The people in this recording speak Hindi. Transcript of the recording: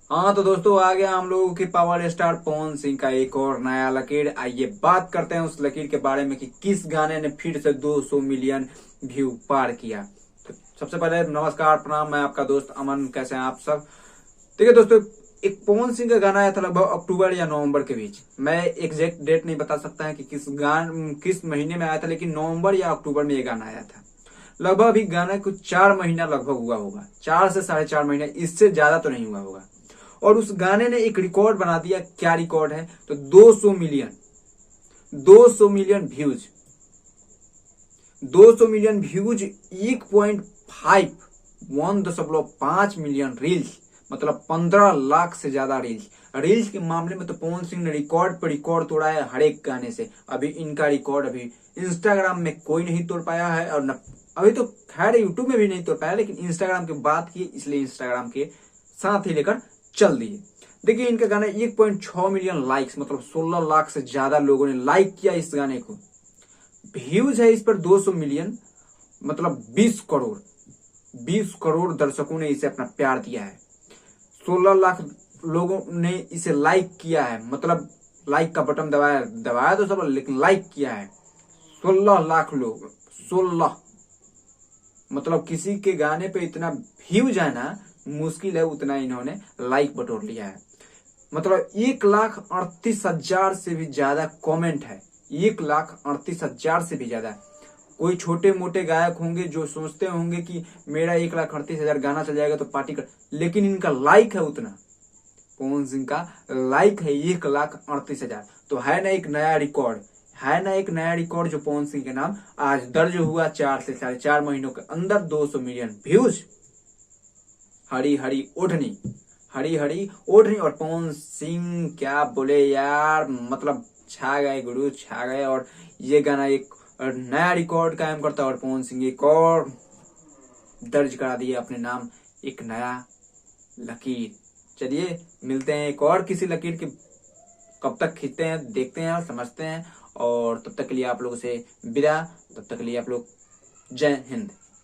हाँ तो दोस्तों आ गया हम लोगों की पावर स्टार पवन सिंह का एक और नया लकीर। आइए बात करते हैं उस लकीर के बारे में कि किस गाने ने फिर से 200 मिलियन व्यू पार किया। तो सबसे पहले नमस्कार प्रणाम, मैं आपका दोस्त अमन। कैसे हैं आप सब? देखिए दोस्तों, एक पवन सिंह का गाना आया था लगभग अक्टूबर या नवंबर के बीच। मैं एग्जैक्ट डेट नहीं बता सकता है कि किस महीने में आया था, लेकिन नवंबर या अक्टूबर में ये गाना आया था। लगभग अभी गाना को 4 महीना लगभग हुआ होगा, 4 से 4.5 महीना, इससे ज्यादा तो नहीं हुआ होगा। और उस गाने ने एक रिकॉर्ड बना दिया। क्या रिकॉर्ड है? तो 200 million views. 200 million views, 1.5 1.5 million reels, मतलब 15 लाख से ज्यादा रील्स। रील्स के मामले में तो पवन सिंह ने रिकॉर्ड पर रिकॉर्ड तोड़ा है हर एक गाने से। अभी इनका रिकॉर्ड अभी इंस्टाग्राम में कोई नहीं तोड़ पाया है, और न अभी तो खैर यूट्यूब में भी नहीं तोड़ पाया, लेकिन इंस्टाग्राम की बात की इसलिए इंस्टाग्राम के साथ ही लेकर चल दिए। देखिए इनका गाना 1.6 मिलियन लाइक्स, मतलब 16 लाख से ज्यादा लोगों ने लाइक किया इस गाने को। व्यूज है इस पर 200 मिलियन, मतलब 20 करोड़। 20 करोड़ दर्शकों ने इसे अपना प्यार दिया है। 16 लाख लोगों ने इसे लाइक किया है, मतलब लाइक का बटन दबाया दबाया तो सब, लेकिन लाइक किया है 16 लाख लोग। 16, मतलब किसी के गाने पे इतना व्यूज है ना, मुश्किल है उतना इन्होंने लाइक बटोर लिया है। मतलब 1,38,000 से भी ज्यादा कमेंट है। 1,38,000 से भी ज्यादा। कोई छोटे मोटे गायक होंगे जो सोचते होंगे कि मेरा 1,38,000 गाना चल जाएगा तो पार्टी कर, लेकिन इनका लाइक है उतना। पवन सिंह का लाइक है 1,38,000। तो है ना एक नया रिकॉर्ड, है ना एक नया रिकॉर्ड जो पवन सिंह के नाम आज दर्ज हुआ। 4 से 4.5 महीनों के अंदर 200 मिलियन व्यूज। हरी हरी ओढ़नी, हरी हरी ओढ़नी। और पवन सिंह क्या बोले यार, मतलब छा गए गुरु, छा गए। और ये गाना एक नया रिकॉर्ड कायम करता है, और पवन सिंह एक और दर्ज करा दिए अपने नाम, एक नया लकीर। चलिए मिलते हैं एक और किसी लकीर के। कब तक खींचते हैं, देखते हैं और समझते हैं। और तब तक के लिए आप लोगों से विदा। तब तक के लिए आप लोग जय हिंद।